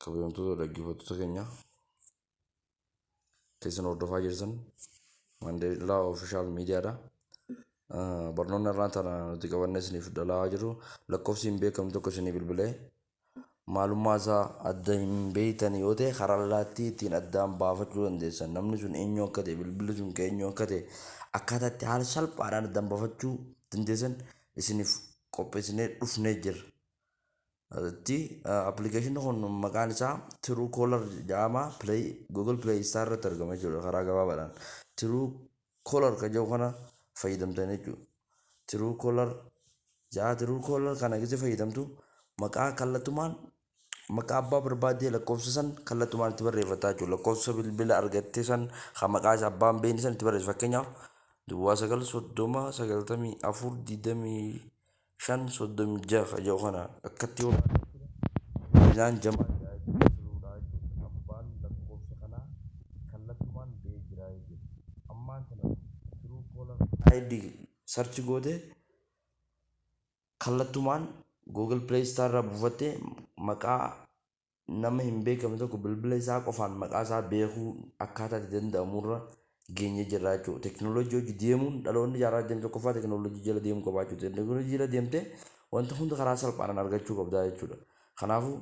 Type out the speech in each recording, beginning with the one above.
kabajamtoota dhaggeeffattoota keenya teessan hordofaa jirtan Mandeellaa Official Miidiyaadha. Barnoonni irraan tana nuti qabannee isiniif dhalaa jiru lakkoofsi hin beekamu tokko isinii bilbilee maalummaa isaa adda hin beektan yoo ta'e karaa allaattii ittiin addaan baafachuu dandeessan. Namni sun eenyu akka ta'e bilbilli sun eenyu akka ta'e akkaataa itti haala salphaadhaan addaan baafachuu dandeessan isiniif qopheessinee dhufnee jirra. Appilikeeshinii kun maqaan isaa Truecaller jedhama. Google Play Store irratti argama jechuudha karaa gabaabaadhaan. Truecaller kan jedhu kana fayyadamtanii jechuudha. Truecaller kana gisee fayyadamtu maqaa kallattumaan maqaa abbaa barbaadee lakkoofsa san kallattumaan itti barreeffataa jechuudha. Lakkoofsa bilbila argattee san kan maqaa isaa abbaan beekni san itti barreessa. Fakkeenyaaf 930 94 25 36 kan jedhu kana akkatti yoo isaan jamaa abbaan lakkoofsa kanaa kallattumaan ba'ee jira jechuudha. Ammaan kana Truecaller ID sarchi goote kallattumaan Google Play Store irraa buufattee maqaa nama hin beekamne tokko bilbila isaa qofaan maqaa isaa beekuu akkaataa itti danda'amurra geenye jirra jechuudha. Teknooloojii hojii deemuun dhaloonni jaarraa 21ffaa teknooloojii jala deemuu qabaa jechuudha. Teknooloojii jala deemtee wanta hunda karaa salphaadhaan argachuu qabdaa jechuudha. Kanaafuu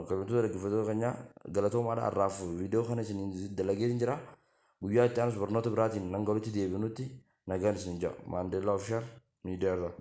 kabajamtoota dhaggeeffattoota keenya galatoomaadha. Har'aaf viidiyoo kana isin dalagee jira. Guyyaa itti aanus barnoota biraatiin nan walitti deebinutti nagaan isin ja'a. Mandeellaa Official Miidiyaa irraa.